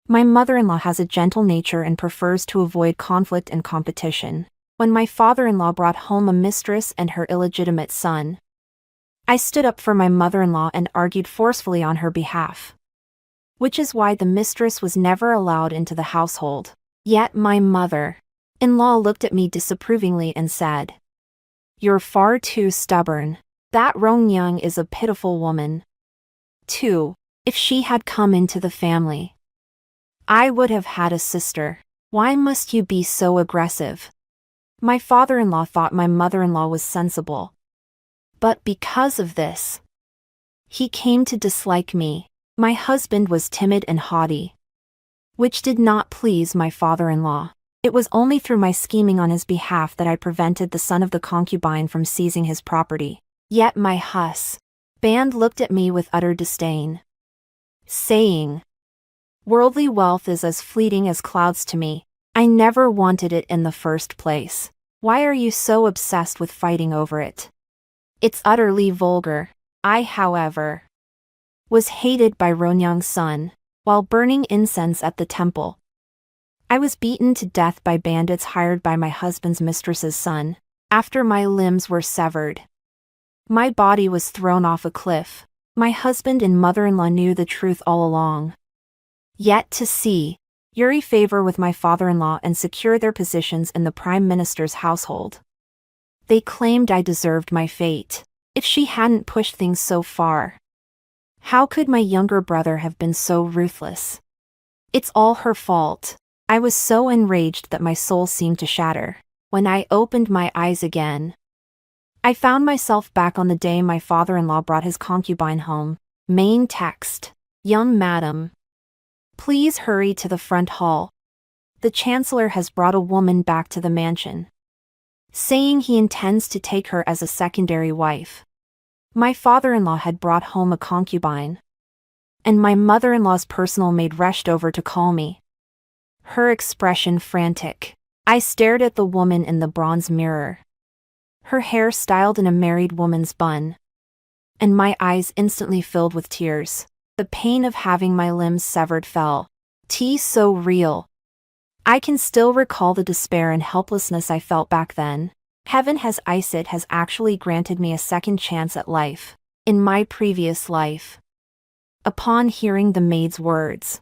My mother-in-law has a gentle nature and prefers to avoid conflict and competition. When my father-in-law brought home a mistress and her illegitimate son, I stood up for my mother-in-law and argued forcefully on her behalf. Which is why the mistress was never allowed into the household. Yet my mother-in-law looked at me disapprovingly and said, "You're far too stubborn. That Rongyang is a pitiful woman. 2. If she had come into the family, I would have had a sister. Why must you be so aggressive?" My father-in-law thought my mother-in-law was sensible. But because of this, he came to dislike me. My husband was timid and haughty, which did not please my father-in-law. It was only through my scheming on his behalf that I prevented the son of the concubine from seizing his property. Yet my husband looked at me with utter disdain, saying, "Worldly wealth is as fleeting as clouds to me. I never wanted it in the first place. Why are you so obsessed with fighting over it? It's utterly vulgar." I, however, was hated by Ronyang's son. While burning incense at the temple, I was beaten to death by bandits hired by my husband's mistress's son. After my limbs were severed, my body was thrown off a cliff. My husband and mother-in-law knew the truth all along. Yet to see Yuri favor with my father-in-law and secure their positions in the prime minister's household, they claimed I deserved my fate. If she hadn't pushed things so far, how could my younger brother have been so ruthless? It's all her fault. I was so enraged that my soul seemed to shatter. When I opened my eyes again, I found myself back on the day my father-in-law brought his concubine home. Main text: "Young madam, please hurry to the front hall. The chancellor has brought a woman back to the mansion, saying he intends to take her as a secondary wife." My father-in-law had brought home a concubine, and my mother-in-law's personal maid rushed over to call me, her expression frantic. I stared at the woman in the bronze mirror, her hair styled in a married woman's bun, and my eyes instantly filled with tears. The pain of having my limbs severed felt so real. I can still recall the despair and helplessness I felt back then. Heaven has actually granted me a second chance at life. In my previous life, upon hearing the maid's words,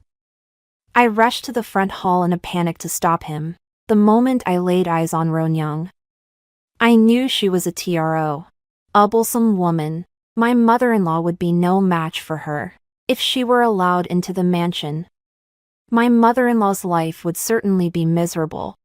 I rushed to the front hall in a panic to stop him. The moment I laid eyes on Ronyang, I knew she was a troublesome woman. My mother-in-law would be no match for her. If she were allowed into the mansion, my mother-in-law's life would certainly be miserable.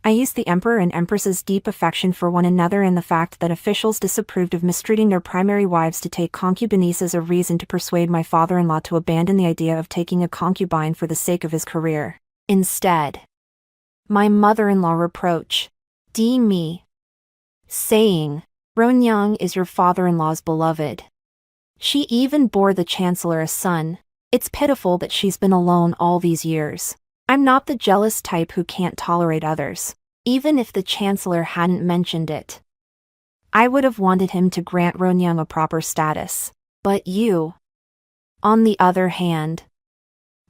I used the emperor and empress's deep affection for one another and the fact that officials disapproved of mistreating their primary wives to take concubines as a reason to persuade my father-in-law to abandon the idea of taking a concubine for the sake of his career. Instead, my mother-in-law reproached me, saying, "Ronyang is your father-in-law's beloved. She even bore the chancellor a son. It's pitiful that she's been alone all these years. I'm not the jealous type who can't tolerate others. Even if the chancellor hadn't mentioned it, I would have wanted him to grant Ronyang a proper status. But you, on the other hand,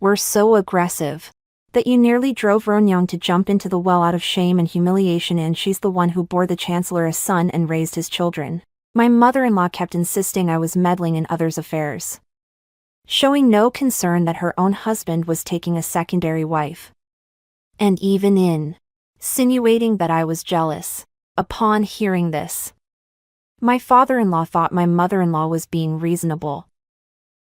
were so aggressive that you nearly drove Ronyang to jump into the well out of shame and humiliation, and she's the one who bore the chancellor a son and raised his children." My mother-in-law kept insisting I was meddling in others' affairs, showing no concern that her own husband was taking a secondary wife, and even insinuating that I was jealous. Upon hearing this, my father-in-law thought my mother-in-law was being reasonable,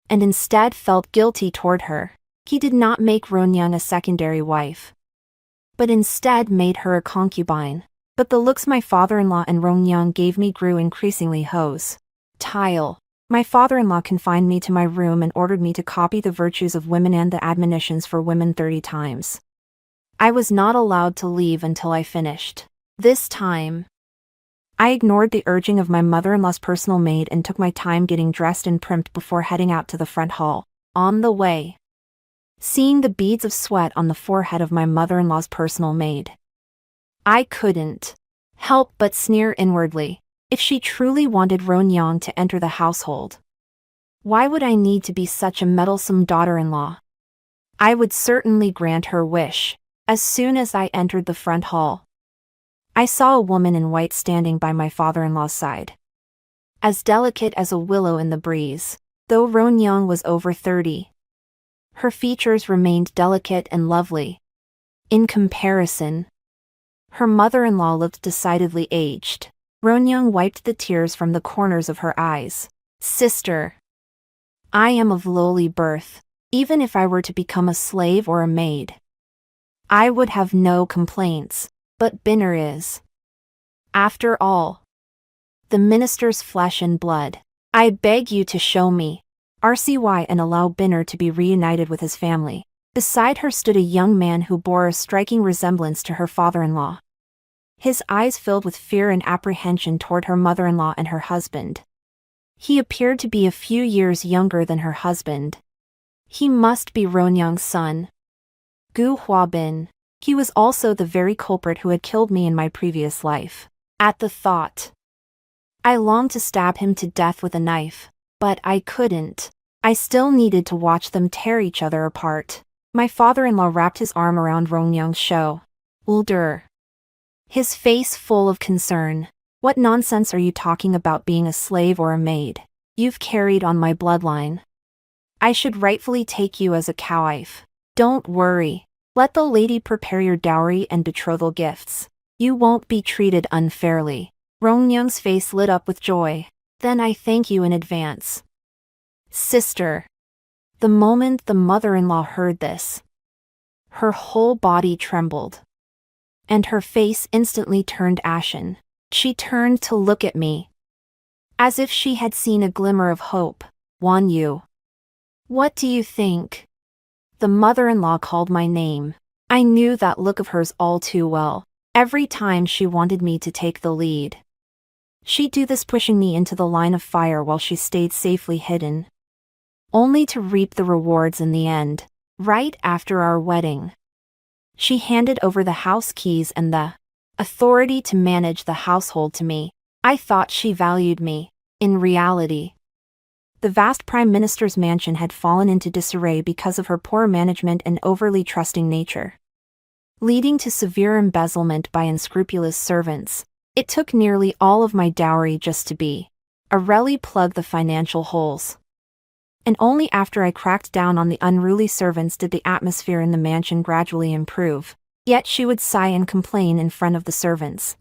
and instead felt guilty toward her. He did not make Ronyang a secondary wife, but instead made her a concubine. But the looks my father-in-law and Ronyang gave me grew increasingly hostile. My father-in-law confined me to my room and ordered me to copy the virtues of women and the admonitions for women 30 times. I was not allowed to leave until I finished. This time, I ignored the urging of my mother-in-law's personal maid and took my time getting dressed and primed before heading out to the front hall. On the way, seeing the beads of sweat on the forehead of my mother-in-law's personal maid, I couldn't help but sneer inwardly. If she truly wanted Ronyang to enter the household, why would I need to be such a meddlesome daughter-in-law? I would certainly grant her wish. As soon as I entered the front hall, I saw a woman in white standing by my father-in-law's side. As delicate as a willow in the breeze, though Ronyoung was over 30. Her features remained delicate and lovely. In comparison, her mother-in-law looked decidedly aged. Ronyoung wiped the tears from the corners of her eyes. Sister, I am of lowly birth. Even if I were to become a slave or a maid, I would have no complaints, but Binner is, after all, the minister's flesh and blood. I beg you to show me RCY and allow Binner to be reunited with his family. Beside her stood a young man who bore a striking resemblance to her father-in-law. His eyes filled with fear and apprehension toward her mother-in-law and her husband. He appeared to be a few years younger than her husband. He must be Ronyoung's son, Gu Huabin. He was also the very culprit who had killed me in my previous life. At the thought, I longed to stab him to death with a knife, but I couldn't. I still needed to watch them tear each other apart. My father-in-law wrapped his arm around Ronyoung's shoulder, his face full of concern. What nonsense are you talking about being a slave or a maid? You've carried on my bloodline. I should rightfully take you as a cowwife. Don't worry. Let the lady prepare your dowry and betrothal gifts. You won't be treated unfairly. Ronyoung's face lit up with joy. Then I thank you in advance. Sister. The moment the mother-in-law heard this, her whole body trembled, and her face instantly turned ashen. She turned to look at me, as if she had seen a glimmer of hope. Wan Yu. What do you think? The mother-in-law called my name. I knew that look of hers all too well. Every time she wanted me to take the lead, she'd do this, pushing me into the line of fire while she stayed safely hidden, only to reap the rewards in the end. Right after our wedding, she handed over the house keys and the authority to manage the household to me. I thought she valued me. In reality, the vast prime minister's mansion had fallen into disarray because of her poor management and overly trusting nature, leading to severe embezzlement by unscrupulous servants. It took nearly all of my dowry just to really plug the financial holes. And only after I cracked down on the unruly servants did the atmosphere in the mansion gradually improve. Yet she would sigh and complain in front of the servants,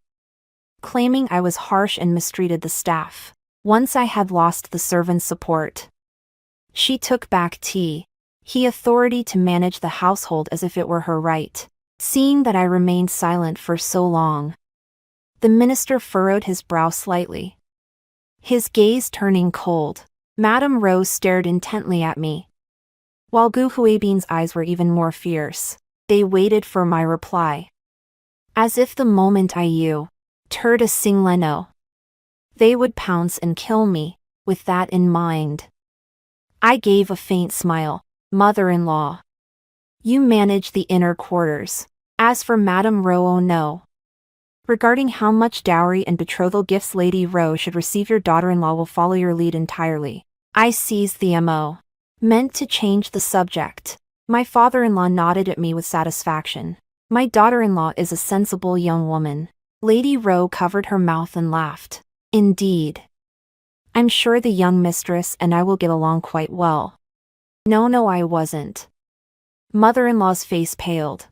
claiming I was harsh and mistreated the staff. Once I had lost the servants' support, she took back he authority to manage the household as if it were her right. Seeing that I remained silent for so long, the minister furrowed his brow slightly, his gaze turning cold. Madame Rose stared intently at me, while Gu Huabin's eyes were even more fierce. They waited for my reply, as if the moment I uttered a Singleno, they would pounce and kill me. With that in mind, I gave a faint smile. Mother-in-law, you manage the inner quarters. As for Madame Ro, no. Regarding how much dowry and betrothal gifts Lady Ro should receive, your daughter-in-law will follow your lead entirely. I seized the MO, meant to change the subject. My father-in-law nodded at me with satisfaction. My daughter-in-law is a sensible young woman. Lady Ro covered her mouth and laughed. Indeed. I'm sure the young mistress and I will get along quite well. No, I wasn't. Mother-in-law's face paled,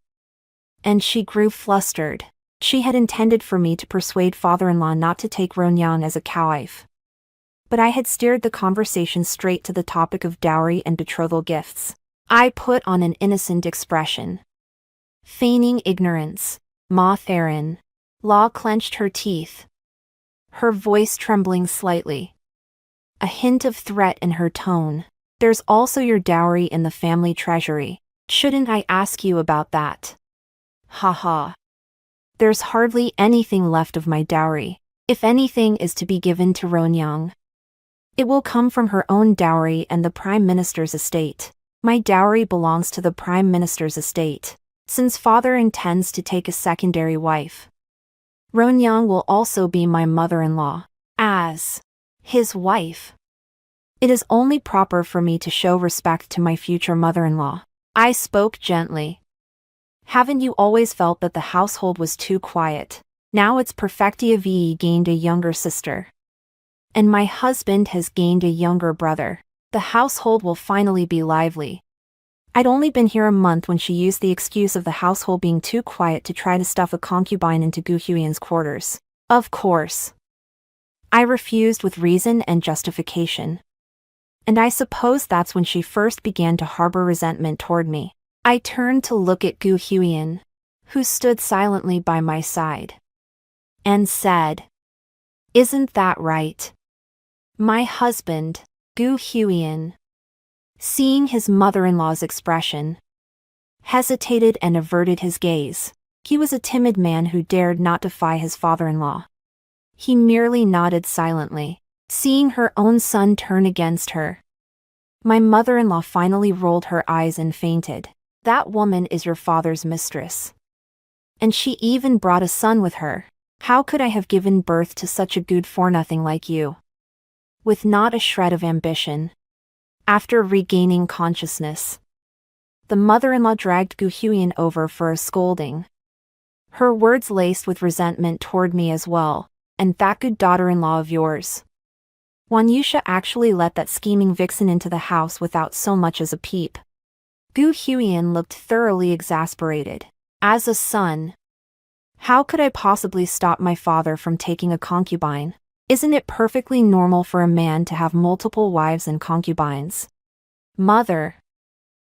and she grew flustered. She had intended for me to persuade father-in-law not to take Ronyoung as a cowwife, but I had steered the conversation straight to the topic of dowry and betrothal gifts. I put on an innocent expression, feigning ignorance. Moth Erin. Law clenched her teeth, her voice trembling slightly, a hint of threat in her tone. There's also your dowry in the family treasury. Shouldn't I ask you about that? Ha. There's hardly anything left of my dowry. If anything is to be given to Ronyoung, it will come from her own dowry and the Prime Minister's estate. My dowry belongs to the Prime Minister's estate, since father intends to take a secondary wife. Ronyoung will also be my mother-in-law. As his wife, it is only proper for me to show respect to my future mother-in-law. I spoke gently. Haven't you always felt that the household was too quiet? Now it's perfectia vi gained a younger sister. And my husband has gained a younger brother. The household will finally be lively. I'd only been here a month when she used the excuse of the household being too quiet to try to stuff a concubine into Gu Huiyan's quarters. Of course. I refused with reason and justification. And I suppose that's when she first began to harbor resentment toward me. I turned to look at Gu Huiyan, who stood silently by my side, and said, "Isn't that right?" My husband, Gu Huiyan, seeing his mother-in-law's expression, hesitated and averted his gaze. He was a timid man who dared not defy his father-in-law. He merely nodded silently, seeing her own son turn against her. My mother-in-law finally rolled her eyes and fainted. "That woman is your father's mistress. And she even brought a son with her. How could I have given birth to such a good-for-nothing like you?" With not a shred of ambition. After regaining consciousness, the mother-in-law dragged Gu Huiyan over for a scolding. Her words laced with resentment toward me as well. "And that good daughter-in-law of yours. Wanyusha actually let that scheming vixen into the house without so much as a peep." Gu Huiyan looked thoroughly exasperated. As a son, how could I possibly stop my father from taking a concubine? Isn't it perfectly normal for a man to have multiple wives and concubines? Mother,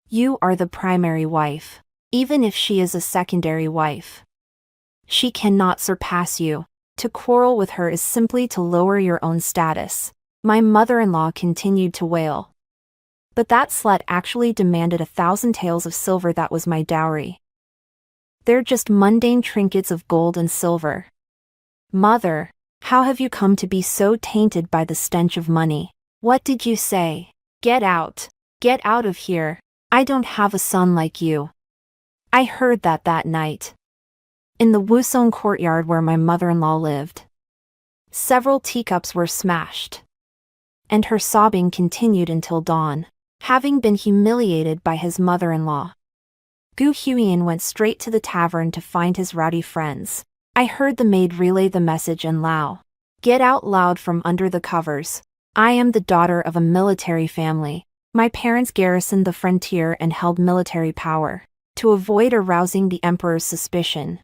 you are the primary wife, even if she is a secondary wife. She cannot surpass you. To quarrel with her is simply to lower your own status. My mother-in-law continued to wail. But that slut actually demanded 1,000 taels of silver. That was my dowry. They're just mundane trinkets of gold and silver. Mother, how have you come to be so tainted by the stench of money? What did you say? Get out. Get out of here. I don't have a son like you. I heard that night. In the Wusong courtyard where my mother-in-law lived. Several teacups were smashed. And her sobbing continued until dawn. Having been humiliated by his mother-in-law, Gu Huiyan went straight to the tavern to find his rowdy friends. I heard the maid relay the message in Lao. Get out loud from under the covers. I am the daughter of a military family. My parents garrisoned the frontier and held military power. To avoid arousing the emperor's suspicion,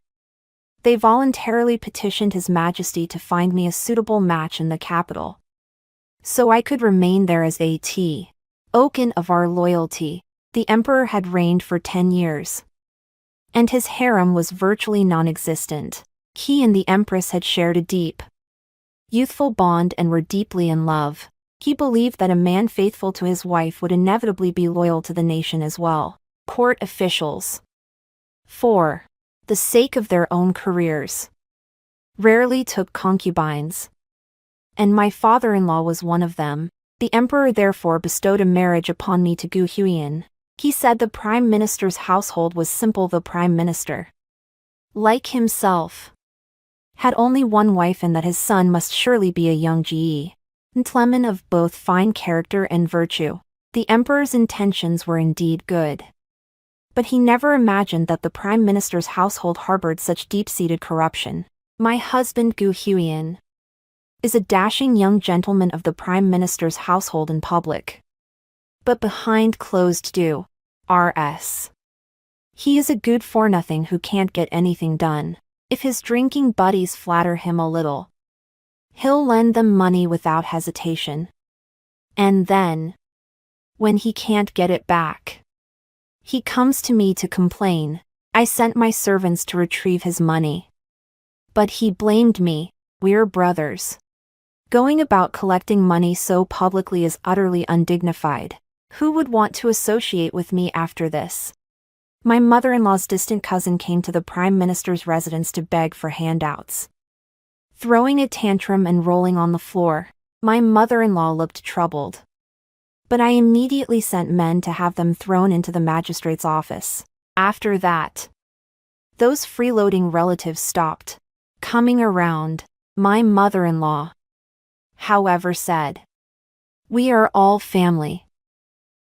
they voluntarily petitioned His Majesty to find me a suitable match in the capital, so I could remain there as a token of our loyalty. The emperor had reigned for 10 years, and his harem was virtually non-existent. He and the empress had shared a deep, youthful bond and were deeply in love. He believed that a man faithful to his wife would inevitably be loyal to the nation as well. Court officials, for the sake of their own careers, rarely took concubines. And my father-in-law was one of them. The emperor therefore bestowed a marriage upon me to Gu Huiyan. He said the prime minister's household was simple. The prime minister, like himself, had only one wife and that his son must surely be a young gentleman of both fine character and virtue. The emperor's intentions were indeed good. But he never imagined that the prime minister's household harbored such deep-seated corruption. My husband Gu Huiyan is a dashing young gentleman of the prime minister's household in public, but behind closed doors, he is a good-for-nothing who can't get anything done. If his drinking buddies flatter him a little, he'll lend them money without hesitation. And then, when he can't get it back, he comes to me to complain. I sent my servants to retrieve his money, but he blamed me. We're brothers. Going about collecting money so publicly is utterly undignified. Who would want to associate with me after this? My mother-in-law's distant cousin came to the prime minister's residence to beg for handouts. Throwing a tantrum and rolling on the floor, my mother-in-law looked troubled. But I immediately sent men to have them thrown into the magistrate's office. After that, those freeloading relatives stopped coming around. My mother-in-law, however, said, "We are all family.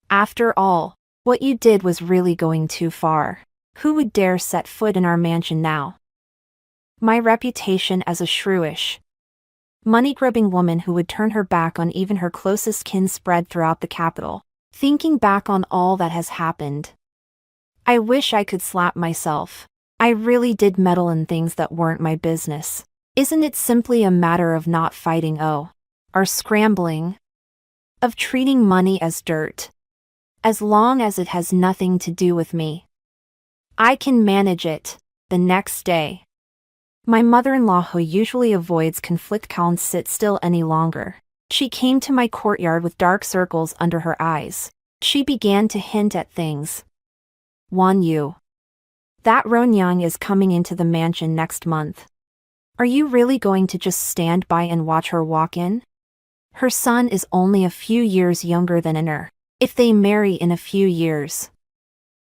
After all, What you did was really going too far. Who would dare set foot in our mansion now? My reputation as a shrewish, money-grubbing woman who would turn her back on even her closest kin spread throughout the capital. Thinking back on all that has happened, I wish I could slap myself. I really did meddle in things that weren't my business. Isn't it simply a matter of not fighting or scrambling? Of treating money as dirt? As long as it has nothing to do with me, I can manage it. The next day, my mother-in-law, who usually avoids conflict, can't sit still any longer. She came to my courtyard with dark circles under her eyes. She began to hint at things. You. That Ronyang is coming into the mansion next month. Are you really going to just stand by and watch her walk in? Her son is only a few years younger than her. If they marry in a few years,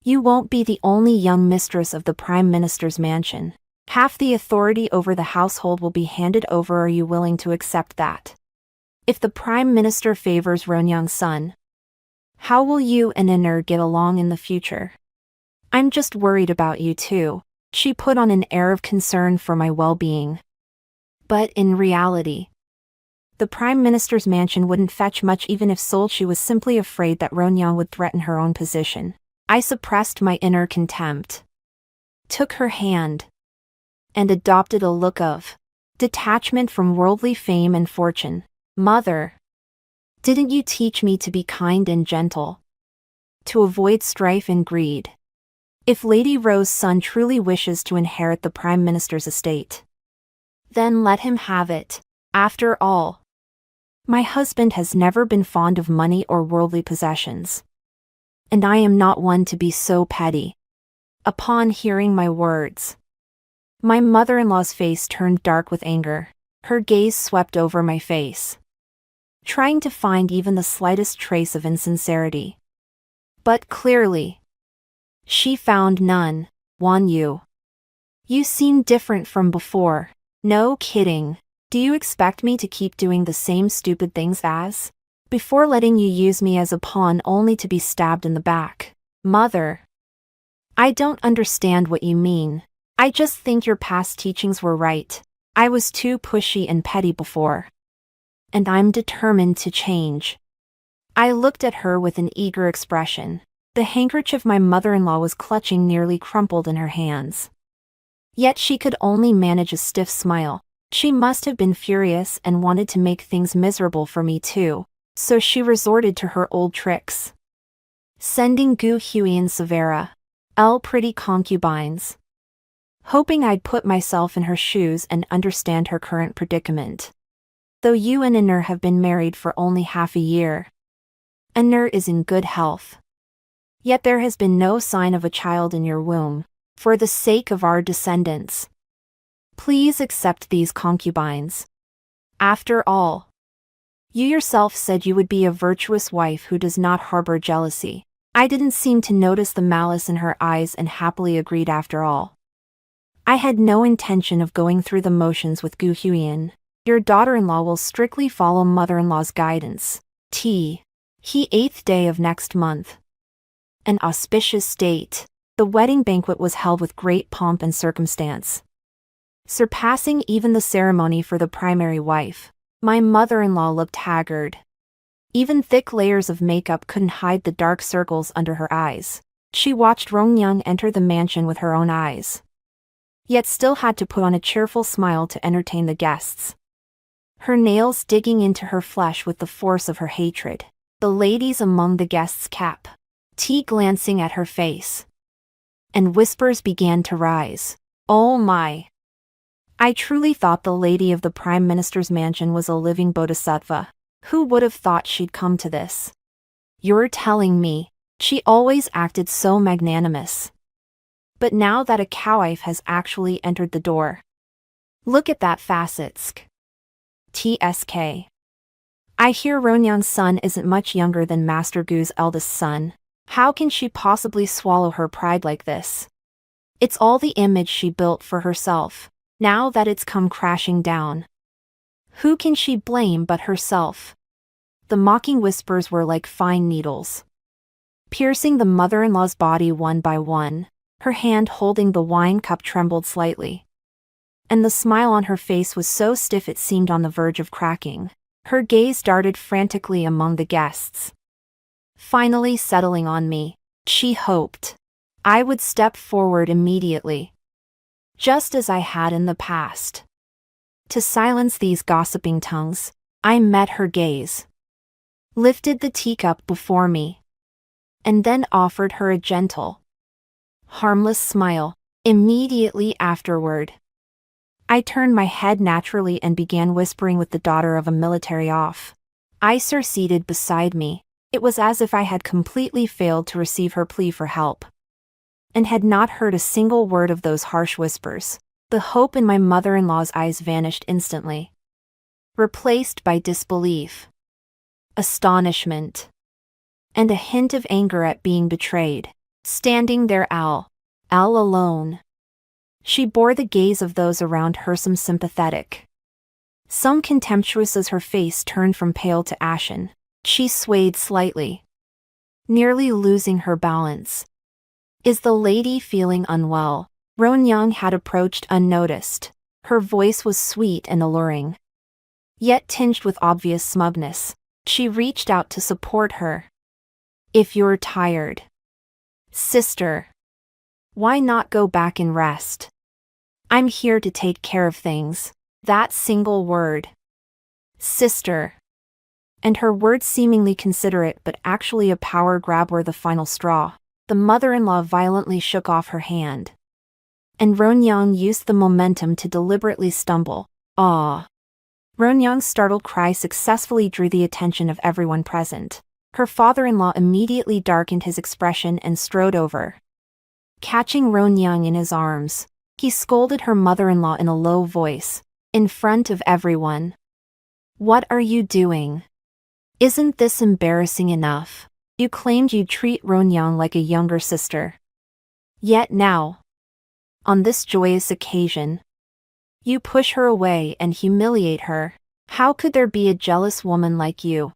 you won't be the only young mistress of the Prime Minister's mansion. Half the authority over the household will be handed over. Are you willing to accept that? If the Prime Minister favors Ronyang's son, how will you and Inner get along in the future? I'm just worried about you too. She put on an air of concern for my well-being. But in reality, the Prime Minister's mansion wouldn't fetch much even if sold. She was simply afraid that Ronyang would threaten her own position. I suppressed my inner contempt, took her hand, and adopted a look of detachment from worldly fame and fortune. Mother, didn't you teach me to be kind and gentle? To avoid strife and greed? If Lady Rose's son truly wishes to inherit the Prime Minister's estate, then let him have it. After all, my husband has never been fond of money or worldly possessions, and I am not one to be so petty. Upon hearing my words, my mother-in-law's face turned dark with anger. Her gaze swept over my face, trying to find even the slightest trace of insincerity. But clearly, she found none. You seem different from before. No kidding. Do you expect me to keep doing the same stupid things as before, letting you use me as a pawn only to be stabbed in the back? Mother, I don't understand what you mean. I just think your past teachings were right. I was too pushy and petty before, and I'm determined to change. I looked at her with an eager expression. The handkerchief my mother-in-law was clutching nearly crumpled in her hands. Yet she could only manage a stiff smile. She must have been furious and wanted to make things miserable for me too, so she resorted to her old tricks, sending Gu Hui and Severa, pretty concubines, hoping I'd put myself in her shoes and understand her current predicament. Though you and Inner have been married for only half a year, Inner is in good health. Yet there has been no sign of a child in your womb. For the sake of our descendants, please accept these concubines. After all, you yourself said you would be a virtuous wife who does not harbor jealousy. I didn't seem to notice the malice in her eyes and happily agreed after all. I had no intention of going through the motions with Gu Huiyin. Your daughter-in-law will strictly follow mother-in-law's guidance. He 8th day of next month. An auspicious date. The wedding banquet was held with great pomp and circumstance, surpassing even the ceremony for the primary wife. My mother-in-law looked haggard. Even thick layers of makeup couldn't hide the dark circles under her eyes. She watched Ronyang enter the mansion with her own eyes, yet still had to put on a cheerful smile to entertain the guests, her nails digging into her flesh with the force of her hatred. The ladies among the guests kept glancing at her face, and whispers began to rise. Oh my! I truly thought the lady of the Prime Minister's mansion was a living bodhisattva. Who would have thought she'd come to this? You're telling me she always acted so magnanimous, but now that a cowwife has actually entered the door. Look at that facets. TSK. I hear Ronyang's son isn't much younger than Master Gu's eldest son. How can she possibly swallow her pride like this? It's all the image she built for herself. Now that it's come crashing down, who can she blame but herself? The mocking whispers were like fine needles, piercing the mother-in-law's body one by one. Her hand holding the wine cup trembled slightly, and the smile on her face was so stiff it seemed on the verge of cracking. Her gaze darted frantically among the guests, finally settling on me. She hoped I would step forward immediately, just as I had in the past. To silence these gossiping tongues, I met her gaze, lifted the teacup before me, and then offered her a gentle, harmless smile. Immediately afterward, I turned my head naturally and began whispering with the daughter of a military officer seated beside me. It was as if I had completely failed to receive her plea for help, and had not heard a single word of those harsh whispers. The hope in my mother-in-law's eyes vanished instantly, replaced by disbelief, astonishment, and a hint of anger at being betrayed. Standing there all alone, she bore the gaze of those around her, some sympathetic, some contemptuous, as her face turned from pale to ashen. She swayed slightly, nearly losing her balance. "Is the lady feeling unwell?" Roan Young had approached unnoticed. Her voice was sweet and alluring, yet tinged with obvious smugness. She reached out to support her. "If you're tired, sister, why not go back and rest? I'm here to take care of things." That single word, sister, and her words seemingly considerate but actually a power grab, were the final straw. The mother-in-law violently shook off her hand, and Roan Young used the momentum to deliberately stumble. "Ah!" Roan Young's startled cry successfully drew the attention of everyone present. Her father-in-law immediately darkened his expression and strode over. Catching Roan Young in his arms, he scolded her mother-in-law in a low voice, in front of everyone. "What are you doing? Isn't this embarrassing enough? You claimed you'd treat Roan Young like a younger sister. Yet now, on this joyous occasion, you push her away and humiliate her. How could there be a jealous woman like you?"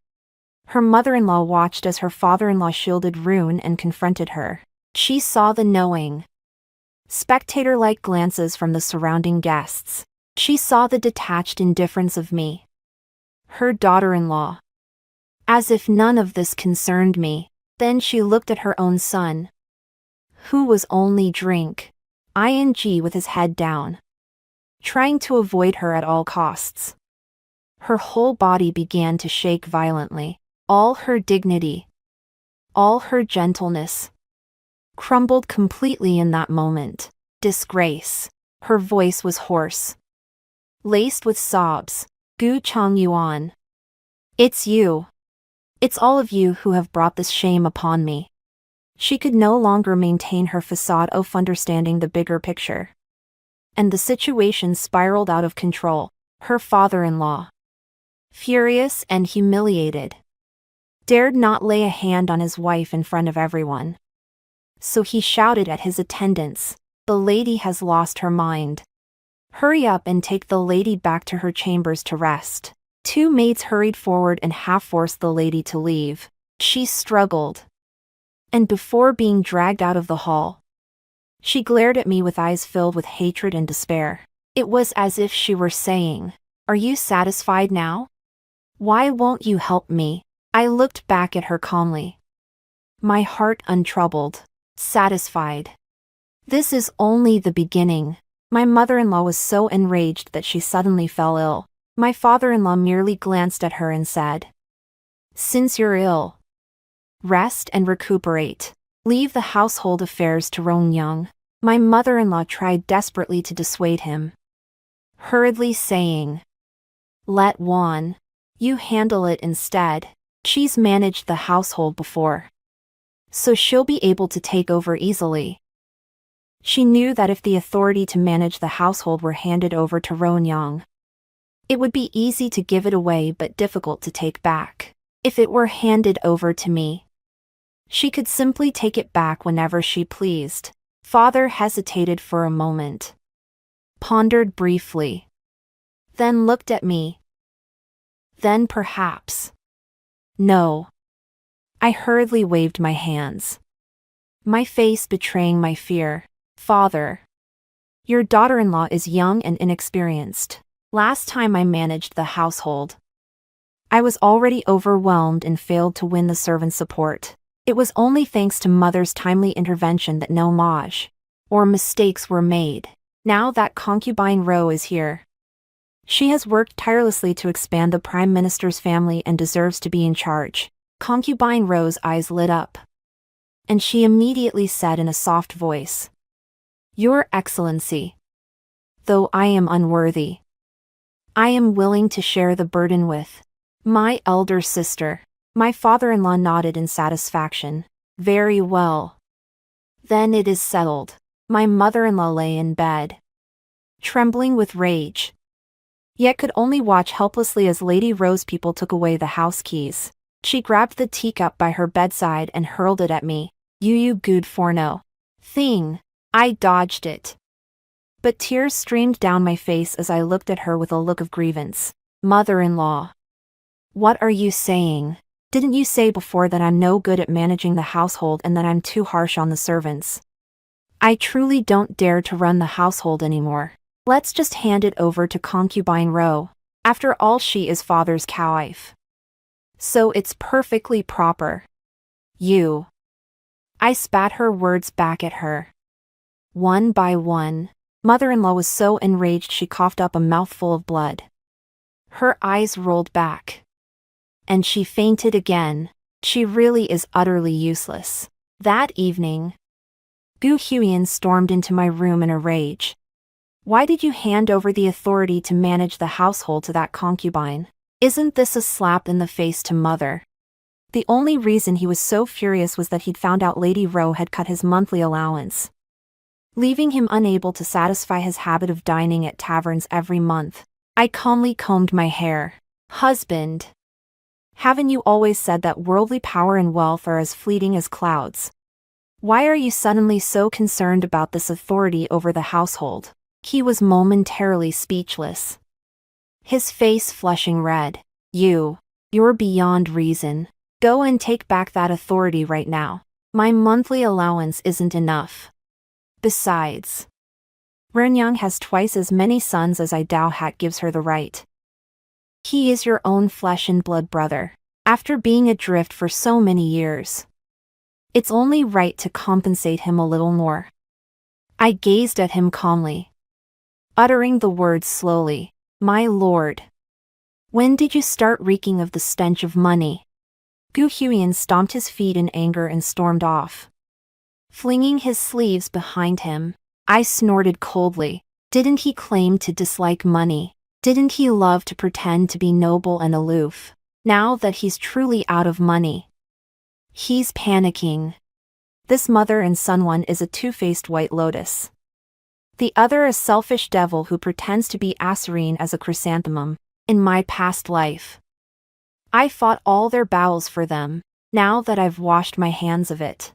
Her mother-in-law watched as her father-in-law shielded Roan and confronted her. She saw the knowing, spectator-like glances from the surrounding guests. She saw the detached indifference of me, her daughter-in-law, as if none of this concerned me. Then she looked at her own son, who was only drink, with his head down, trying to avoid her at all costs. Her whole body began to shake violently. All her dignity, all her gentleness, crumbled completely in that moment. "Disgrace." Her voice was hoarse, laced with sobs. "Gu Chong Yuan. It's you. It's all of you who have brought this shame upon me." She could no longer maintain her facade of understanding the bigger picture, and the situation spiraled out of control. Her father-in-law, furious and humiliated, dared not lay a hand on his wife in front of everyone. So he shouted at his attendants, "The lady has lost her mind. Hurry up and take the lady back to her chambers to rest." Two maids hurried forward and half-forced the lady to leave. She struggled, and before being dragged out of the hall, she glared at me with eyes filled with hatred and despair. It was as if she were saying, "Are you satisfied now? Why won't you help me?" I looked back at her calmly, my heart untroubled. Satisfied? This is only the beginning. My mother-in-law was so enraged that she suddenly fell ill. My father-in-law merely glanced at her and said, "Since you're ill, rest and recuperate. Leave the household affairs to Roan Young." My mother-in-law tried desperately to dissuade him, hurriedly saying, "Let Juan, you handle it instead. She's managed the household before, so she'll be able to take over easily." She knew that if the authority to manage the household were handed over to Roan Young, it would be easy to give it away but difficult to take back. If it were handed over to me, she could simply take it back whenever she pleased. Father hesitated for a moment, pondered briefly, then looked at me. "Then perhaps." "No. I hurriedly waved my hands, my face betraying my fear. Father, your daughter-in-law is young and inexperienced. Last time I managed the household, I was already overwhelmed and failed to win the servants' support. It was only thanks to Mother's timely intervention that no mistakes were made. Now that concubine Ro is here, she has worked tirelessly to expand the Prime Minister's family and deserves to be in charge. Concubine Ro's eyes lit up, and she immediately said in a soft voice, Your Excellency, though I am unworthy, I am willing to share the burden with my elder sister. My father-in-law nodded in satisfaction. Very well. Then it is settled. My mother-in-law lay in bed, trembling with rage, yet could only watch helplessly as Lady Ro's people took away the house keys. She grabbed the teacup by her bedside and hurled it at me. You good for no thing. I dodged it, but tears streamed down my face as I looked at her with a look of grievance. Mother-in-law, what are you saying? Didn't you say before that I'm no good at managing the household and that I'm too harsh on the servants? I truly don't dare to run the household anymore. Let's just hand it over to concubine Ro. After all, she is father's cowwife, so it's perfectly proper. I spat her words back at her. One by one, mother-in-law was so enraged she coughed up a mouthful of blood. Her eyes rolled back, and she fainted again. She really is utterly useless. That evening, Gu Huiyan stormed into my room in a rage. Why did you hand over the authority to manage the household to that concubine? Isn't this a slap in the face to Mother? The only reason he was so furious was that he'd found out Lady Ro had cut his monthly allowance, leaving him unable to satisfy his habit of dining at taverns every month. I calmly combed my hair. Husband, haven't you always said that worldly power and wealth are as fleeting as clouds? Why are you suddenly so concerned about this authority over the household? He was momentarily speechless, his face flushing red. You're beyond reason. Go and take back that authority right now. My monthly allowance isn't enough. Besides, Renyang has twice as many sons as Dao Hat gives her the right. He is your own flesh and blood brother. After being adrift for so many years, it's only right to compensate him a little more. I gazed at him calmly, uttering the words slowly. My lord, when did you start reeking of the stench of money? Gu Huiyan stomped his feet in anger and stormed off, flinging his sleeves behind him. I snorted coldly. Didn't he claim to dislike money? Didn't he love to pretend to be noble and aloof? Now that he's truly out of money, he's panicking. This mother and son, one is a two-faced white lotus, the other a selfish devil who pretends to be as serene as a chrysanthemum. In my past life, I fought all their battles for them. Now that I've washed my hands of it,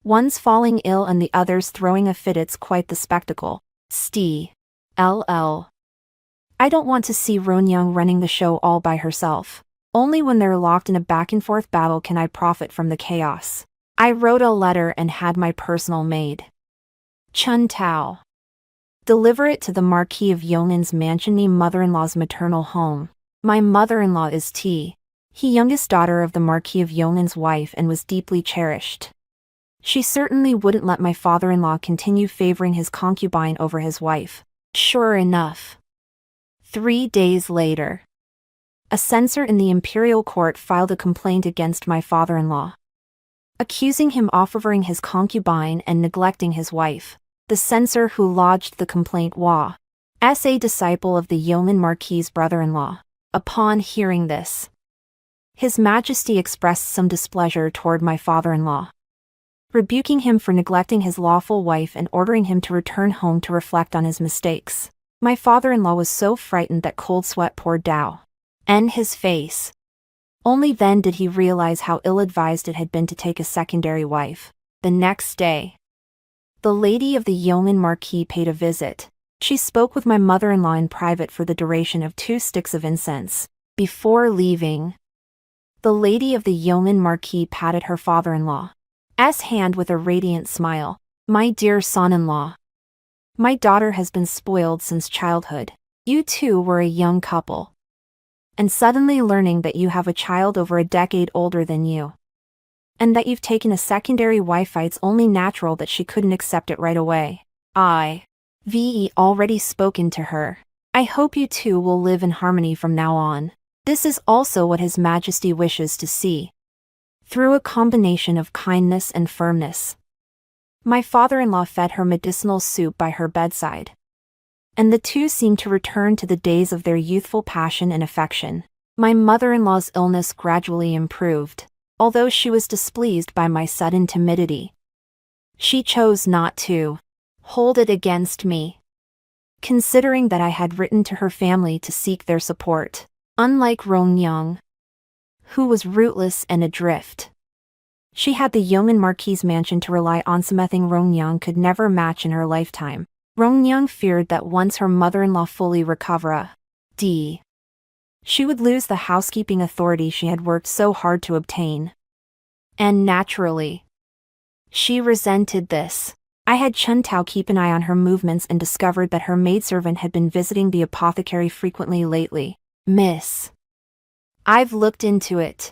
one's falling ill and the other's throwing a fit, it's quite the spectacle. LL. I don't want to see Renyang running the show all by herself. Only when they're locked in a back-and-forth battle can I profit from the chaos. I wrote a letter and had my personal maid, Chun Tao, deliver it to the Marquis of Yong'an's mansion near mother-in-law's maternal home. My mother-in-law is He youngest daughter of the Marquis of Yong'an's wife and was deeply cherished. She certainly wouldn't let my father-in-law continue favoring his concubine over his wife. Sure enough, 3 days later, a censor in the imperial court filed a complaint against my father-in-law, accusing him of favoring his concubine and neglecting his wife. The censor who lodged the complaint was a disciple of the Yong'an Marquis's brother-in-law. Upon hearing this, His Majesty expressed some displeasure toward my father-in-law, rebuking him for neglecting his lawful wife and ordering him to return home to reflect on his mistakes. My father-in-law was so frightened that cold sweat poured down his face. Only then did he realize how ill-advised it had been to take a secondary wife. The next day, the lady of the Yong'an Marquis paid a visit. She spoke with my mother-in-law in private for the duration of 2 sticks of incense. Before leaving, The lady of the yeoman marquis patted her father-in-law's hand with a radiant smile. My dear son-in-law. My daughter has been spoiled since childhood. You two were a young couple. And suddenly learning that you have a child over a decade older than you. And that you've taken a secondary wife, it's only natural that she couldn't accept it right away. I've already spoken to her. I hope you two will live in harmony from now on. This is also what His Majesty wishes to see. Through a combination of kindness and firmness. My father-in-law fed her medicinal soup by her bedside. And the two seemed to return to the days of their youthful passion and affection. My mother-in-law's illness gradually improved, although she was displeased by my sudden timidity. She chose not to hold it against me, considering that I had written to her family to seek their support. Unlike Rong-young, who was rootless and adrift, she had the yeoman marquis's mansion to rely on. Something Rong-young could never match in her lifetime. Rong-young feared that once her mother-in-law fully recovered, she would lose the housekeeping authority she had worked so hard to obtain. And naturally, she resented this. I had Chun Tao keep an eye on her movements and discovered that her maidservant had been visiting the apothecary frequently lately. Miss, I've looked into it.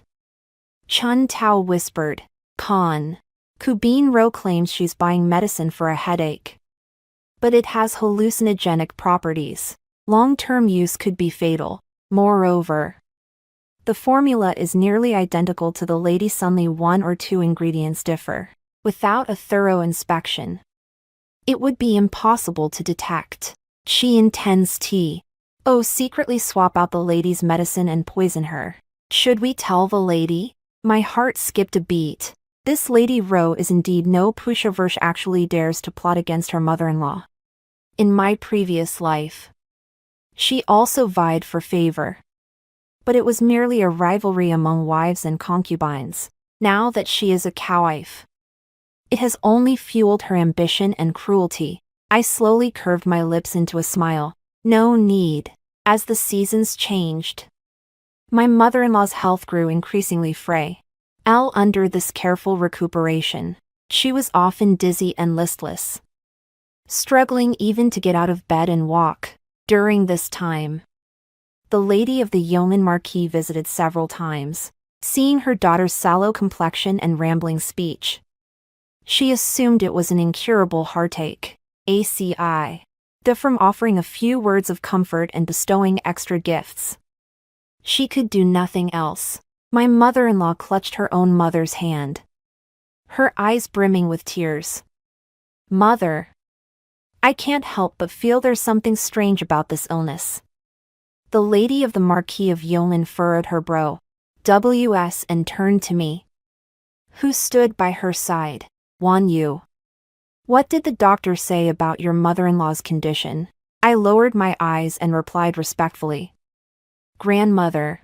Chun Tao whispered. Con Kubin Ro claims she's buying medicine for a headache. But it has hallucinogenic properties. Long-term use could be fatal. Moreover, the formula is nearly identical to the lady's, only one or two ingredients differ. Without a thorough inspection, it would be impossible to detect. She intends to secretly swap out the lady's medicine and poison her. Should we tell the lady? My heart skipped a beat. This Lady Ro is indeed no pushover. Actually dares to plot against her mother-in-law. In my previous life, she also vied for favor. But it was merely a rivalry among wives and concubines. Now that she is a cowwife, it has only fueled her ambition and cruelty. I slowly curved my lips into a smile. No need. As the seasons changed, my mother-in-law's health grew increasingly frail. Under this careful recuperation, she was often dizzy and listless, struggling even to get out of bed and walk. During this time, the lady of the yeoman marquis visited several times. Seeing her daughter's sallow complexion and rambling speech, she assumed it was an incurable heartache. From offering a few words of comfort and bestowing extra gifts, she could do nothing else. My mother-in-law clutched her own mother's hand, her eyes brimming with tears. Mother, I can't help but feel there's something strange about this illness. The lady of the Marquis of Yeoman furrowed her brow, and turned to me, who stood by her side. Wan Yu, what did the doctor say about your mother-in-law's condition? I lowered my eyes and replied respectfully. Grandmother,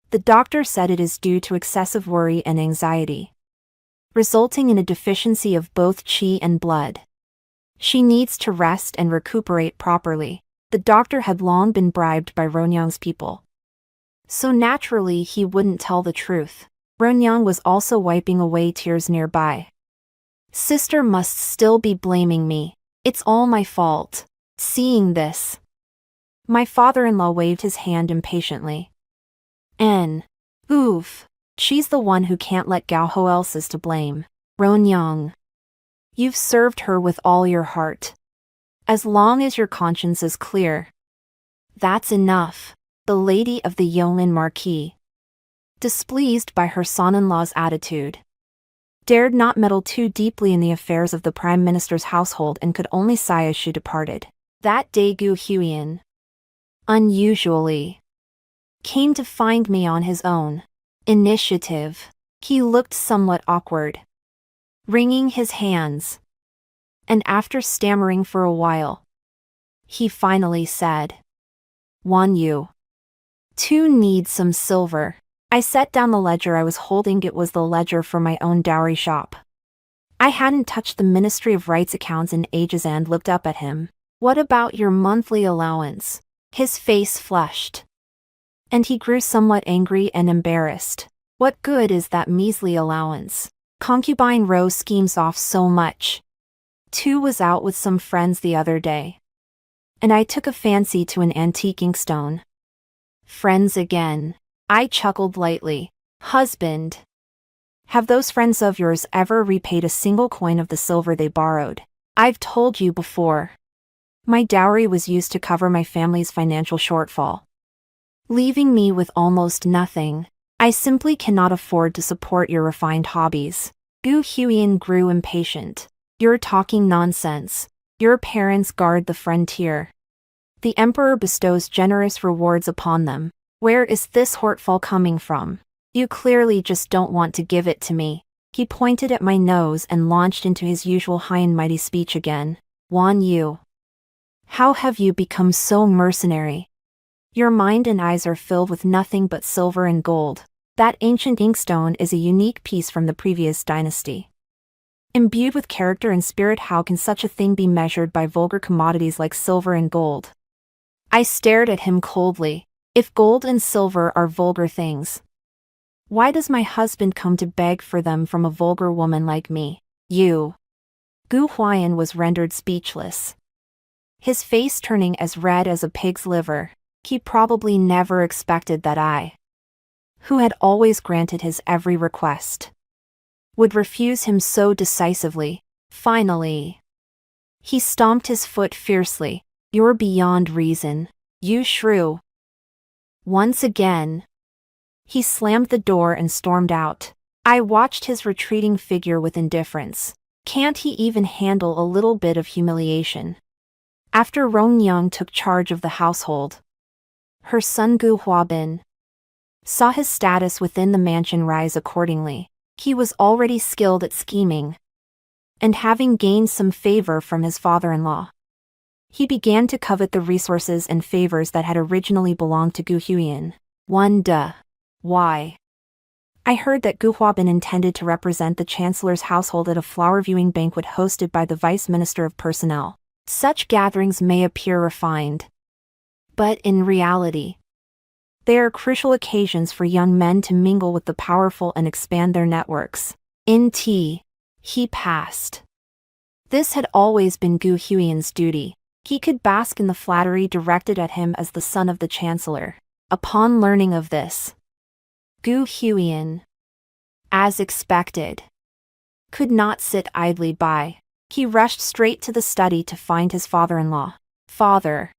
the doctor said it is due to excessive worry and anxiety, resulting in a deficiency of both qi and blood. She needs to rest and recuperate properly. The doctor had long been bribed by Ronyang's people, so naturally he wouldn't tell the truth. Ronyang was also wiping away tears nearby. Sister must still be blaming me. It's all my fault. Seeing this, my father-in-law waved his hand impatiently. Oof. She's the one who can't let go. Who else is to blame? Ronyang, you've served her with all your heart. As long as your conscience is clear, that's enough. The lady of the yeoman marquis, displeased by her son-in-law's attitude, dared not meddle too deeply in the affairs of the prime minister's household and could only sigh as she departed. That day Gu Huiyan, unusually, came to find me on his own initiative. He looked somewhat awkward, wringing his hands, and after stammering for a while, he finally said, Wan Yu, two need some silver. I set down the ledger I was holding. It was the ledger for my own dowry shop. I hadn't touched the Ministry of Rights accounts in ages and looked up at him. What about your monthly allowance? His face flushed, and he grew somewhat angry and embarrassed. What good is that measly allowance? Concubine Rose schemes off so much. Tu was out with some friends the other day, and I took a fancy to an antique inkstone. Friends again. I chuckled lightly. Husband. Have those friends of yours ever repaid a single coin of the silver they borrowed? I've told you before. My dowry was used to cover my family's financial shortfall, leaving me with almost nothing. I simply cannot afford to support your refined hobbies. Gu Huiyan grew impatient. You're talking nonsense. Your parents guard the frontier. The emperor bestows generous rewards upon them. Where is this shortfall coming from? You clearly just don't want to give it to me. He pointed at my nose and launched into his usual high and mighty speech again. Wan Yu. How have you become so mercenary? Your mind and eyes are filled with nothing but silver and gold. That ancient inkstone is a unique piece from the previous dynasty. Imbued with character and spirit, how can such a thing be measured by vulgar commodities like silver and gold? I stared at him coldly. If gold and silver are vulgar things, why does my husband come to beg for them from a vulgar woman like me? You. Gu Huaiyan was rendered speechless, his face turning as red as a pig's liver. He probably never expected that I, who had always granted his every request, would refuse him so decisively. Finally, he stomped his foot fiercely. You're beyond reason, you shrew. Once again, he slammed the door and stormed out. I watched his retreating figure with indifference. Can't he even handle a little bit of humiliation? After Rongyang took charge of the household, her son Gu Huabin saw his status within the mansion rise accordingly. He was already skilled at scheming, and having gained some favor from his father-in-law, he began to covet the resources and favors that had originally belonged to Gu Huiyan. Why? I heard that Gu Huabin intended to represent the Chancellor's household at a flower-viewing banquet hosted by the Vice Minister of Personnel. Such gatherings may appear refined, but in reality, they are crucial occasions for young men to mingle with the powerful and expand their networks. He passed. This had always been Gu Huiyan's duty. He could bask in the flattery directed at him as the son of the Chancellor. Upon learning of this, Gu Huiyan, as expected, could not sit idly by. He rushed straight to the study to find his father-in-law. Father,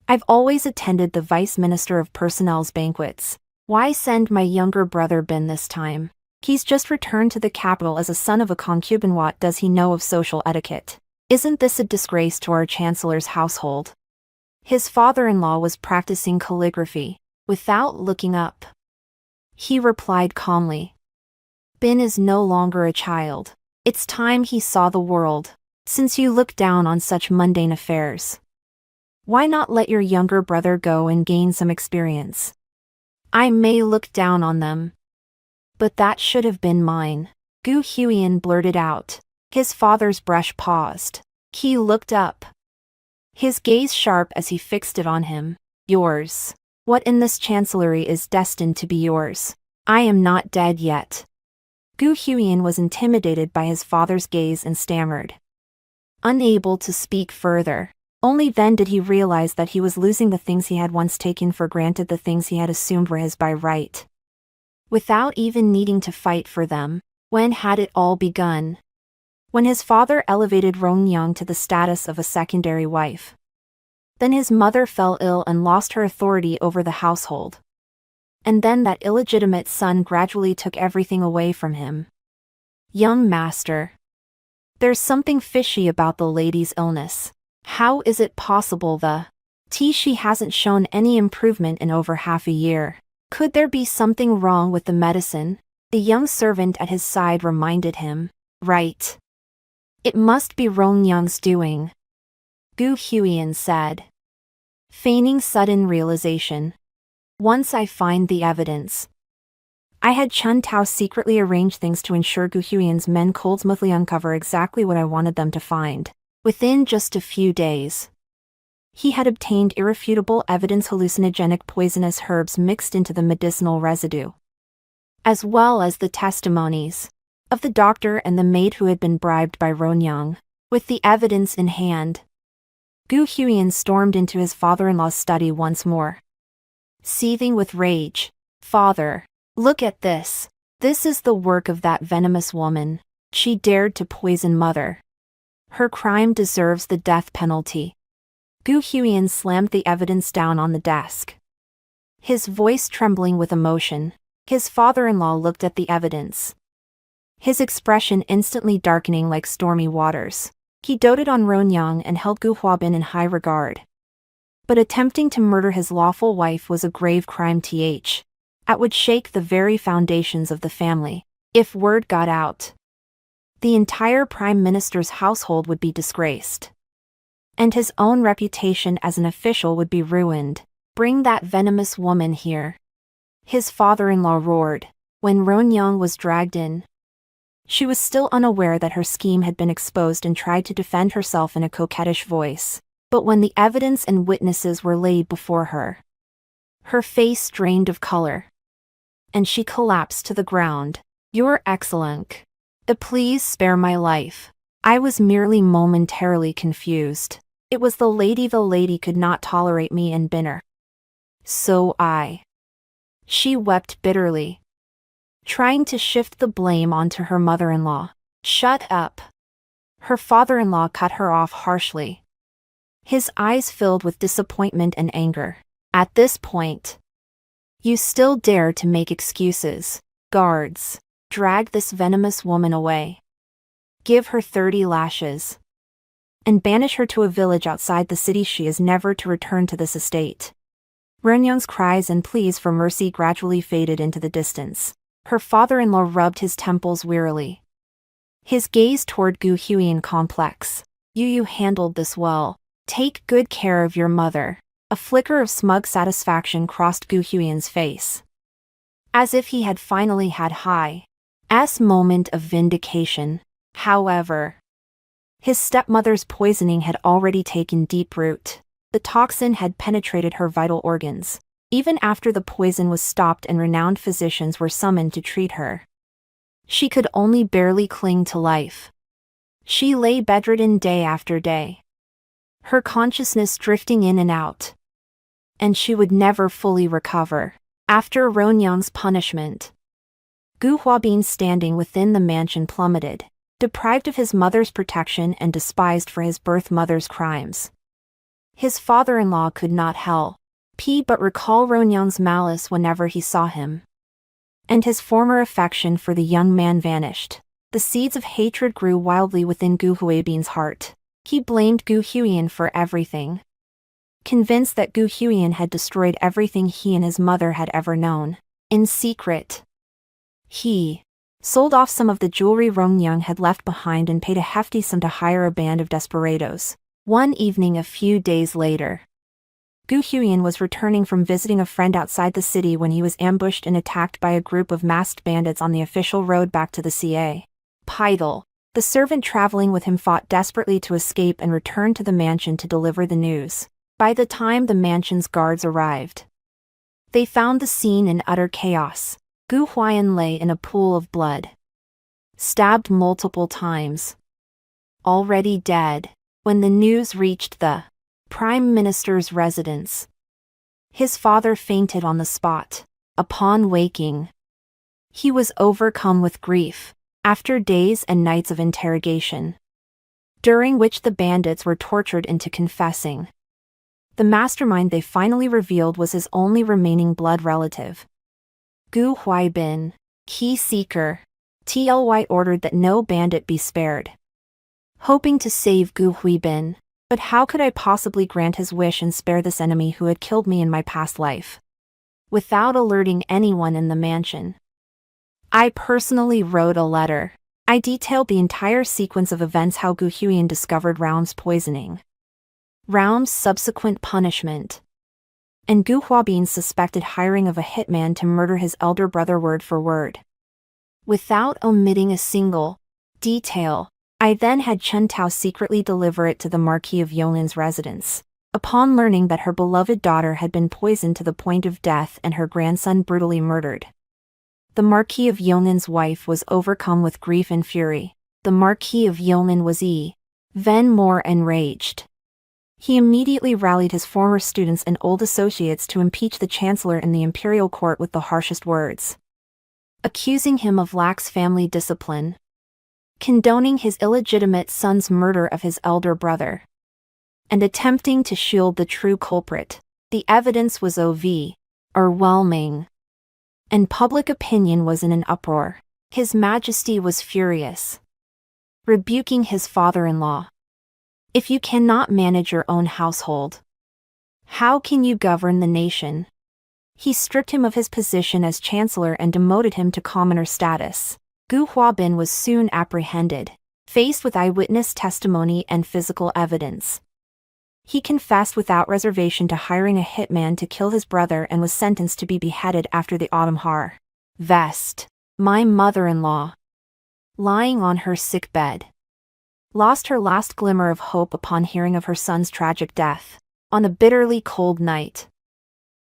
I've always attended the Vice Minister of Personnel's banquets. Why send my younger brother Bin this time? He's just returned to the capital as a son of a concubine. What does he know of social etiquette? Isn't this a disgrace to our Chancellor's household? His father-in-law was practicing calligraphy. Without looking up, he replied calmly. Bin is no longer a child. It's time he saw the world. Since you look down on such mundane affairs, why not let your younger brother go and gain some experience? I may look down on them, but that should have been mine. Gu Huiyan blurted out. His father's brush paused. He looked up, his gaze sharp as he fixed it on him. Yours. What in this chancellery is destined to be yours? I am not dead yet. Gu Huiyan was intimidated by his father's gaze and stammered, unable to speak further. Only then did he realize that he was losing the things he had once taken for granted, the things he had assumed were his by right, without even needing to fight for them. When had it all begun? When his father elevated Rongyang to the status of a secondary wife. Then his mother fell ill and lost her authority over the household. And then that illegitimate son gradually took everything away from him. Young master, there's something fishy about the lady's illness. How is it possible she hasn't shown any improvement in over half a year? Could there be something wrong with the medicine? The young servant at his side reminded him. Right. It must be Rongyang's doing, Gu Huiyan said, feigning sudden realization. Once I find the evidence. I had Chun Tao secretly arrange things to ensure Gu Huiyan's men could smoothly uncover exactly what I wanted them to find. Within just a few days, he had obtained irrefutable evidence: hallucinogenic poisonous herbs mixed into the medicinal residue. as well as the testimonies of the doctor and the maid who had been bribed by Ronyoung. With the evidence in hand, Gu Huyen stormed into his father-in-law's study once more. Seething with rage, "Father, look at this. This is the work of that venomous woman. She dared to poison Mother. Her crime deserves the death penalty." Gu Huyen slammed the evidence down on the desk, his voice trembling with emotion. His father-in-law looked at the evidence, his expression instantly darkening like stormy waters. He doted on Ronyoung and held Gu Huabin in high regard. But attempting to murder his lawful wife was a grave crime that would shake the very foundations of the family. If word got out, the entire prime minister's household would be disgraced, and his own reputation as an official would be ruined. "Bring that venomous woman here," his father-in-law roared. When Ronyoung was dragged in, she was still unaware that her scheme had been exposed and tried to defend herself in a coquettish voice. But when the evidence and witnesses were laid before her, her face drained of color, and she collapsed to the ground. "Your Excellency, please spare my life. I was merely momentarily confused. It was the lady could not tolerate me and Binner. So She wept bitterly, trying to shift the blame onto her mother-in-law. "Shut up." Her father-in-law cut her off harshly, his eyes filled with disappointment and anger. "At this point, you still dare to make excuses. Guards, drag this venomous woman away. Give her 30 lashes. And banish her to a village outside the city. She is never to return to this estate." Ronyoung's cries and pleas for mercy gradually faded into the distance. Her father-in-law rubbed his temples wearily, his gaze toward Gu Huyen complex. You handled this well. Take good care of your mother." A flicker of smug satisfaction crossed Gu Huyen's face, as if he had finally had his moment of vindication. However, his stepmother's poisoning had already taken deep root. The toxin had penetrated her vital organs. Even after the poison was stopped and renowned physicians were summoned to treat her, she could only barely cling to life. She lay bedridden day after day, her consciousness drifting in and out, and she would never fully recover. After Ronyoung's punishment, Gu Huabin's standing within the mansion plummeted, deprived of his mother's protection and despised for his birth mother's crimes. His father-in-law could not help but recall Ronyoung's malice whenever he saw him, and his former affection for the young man vanished. The seeds of hatred grew wildly within Gu Huabin's heart. He blamed Gu Huyen for everything, convinced that Gu Huyen had destroyed everything he and his mother had ever known. In secret, he sold off some of the jewelry Ronyoung had left behind and paid a hefty sum to hire a band of desperados. One evening a few days later, Gu Huyen was returning from visiting a friend outside the city when he was ambushed and attacked by a group of masked bandits on the official road back to the capital. The servant traveling with him fought desperately to escape and returned to the mansion to deliver the news. By the time the mansion's guards arrived, they found the scene in utter chaos. Gu Huyen lay in a pool of blood, stabbed multiple times, already dead. When the news reached the Prime Minister's residence, his father fainted on the spot. Upon waking, he was overcome with grief. After days and nights of interrogation, during which the bandits were tortured into confessing, the mastermind they finally revealed was his only remaining blood relative, Gu Huaibin. Key seeker, Tly ordered that no bandit be spared, hoping to save Gu Huaibin. But how could I possibly grant his wish and spare this enemy who had killed me in my past life, without alerting anyone in the mansion? I personally wrote a letter. I detailed the entire sequence of events, how Gu Huyen discovered Round's poisoning, Round's subsequent punishment, and Gu Huabin's suspected hiring of a hitman to murder his elder brother word for word, without omitting a single detail. I then had Chen Tao secretly deliver it to the Marquis of Yonlin's residence. Upon learning that her beloved daughter had been poisoned to the point of death and her grandson brutally murdered, The Marquis of Yilnin's wife was overcome with grief and fury. The Marquis of Yilnin was even more enraged. He immediately rallied his former students and old associates to impeach the chancellor in the imperial court with the harshest words, accusing him of lax family discipline, condoning his illegitimate son's murder of his elder brother, and attempting to shield the true culprit. The evidence was overwhelming, and public opinion was in an uproar. His Majesty was furious, rebuking his father-in-law. If you cannot manage your own household, how can you govern the nation? He stripped him of his position as chancellor and demoted him to commoner status. Gu Huabin was soon apprehended, faced with eyewitness testimony and physical evidence. He confessed without reservation to hiring a hitman to kill his brother and was sentenced to be beheaded after the autumn harvest. My mother-in-law, lying on her sick bed, lost her last glimmer of hope upon hearing of her son's tragic death. On a bitterly cold night,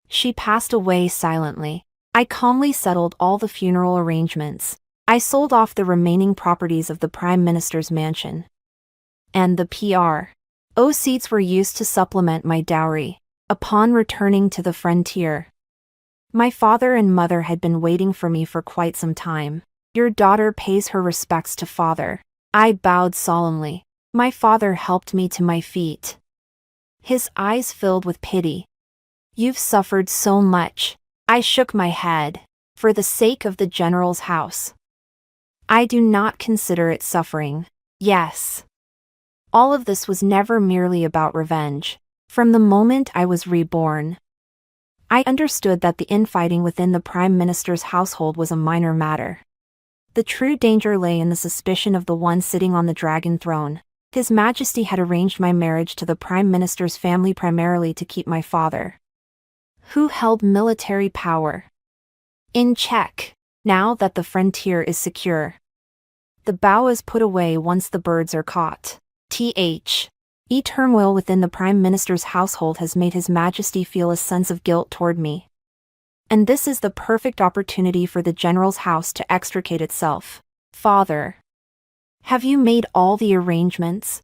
she passed away silently. I calmly settled all the funeral arrangements. I sold off the remaining properties of the Prime Minister's mansion, and the PRO seats were used to supplement my dowry. Upon returning to the frontier, my father and mother had been waiting for me for quite some time. Your daughter pays her respects to father. I bowed solemnly. My father helped me to my feet. His eyes filled with pity. You've suffered so much. I shook my head. For the sake of the general's house, I do not consider it suffering. Yes. All of this was never merely about revenge. From the moment I was reborn, I understood that the infighting within the Prime Minister's household was a minor matter. The true danger lay in the suspicion of the one sitting on the dragon throne. His Majesty had arranged my marriage to the Prime Minister's family primarily to keep my father, who held military power, in check. Now that the frontier is secure, the bow is put away once the birds are caught. Turmoil within the Prime Minister's household has made His Majesty feel a sense of guilt toward me. And this is the perfect opportunity for the general's house to extricate itself. Father, have you made all the arrangements?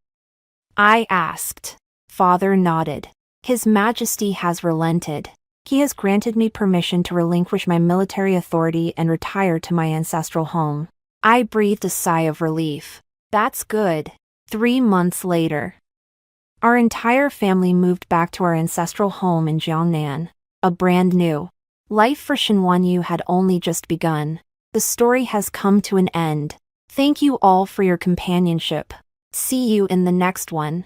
I asked. Father nodded. His Majesty has relented. He has granted me permission to relinquish my military authority and retire to my ancestral home. I breathed a sigh of relief. That's good. 3 months later, our entire family moved back to our ancestral home in Jiangnan. A brand new life for Shenwan Yu had only just begun. The story has come to an end. Thank you all for your companionship. See you in the next one.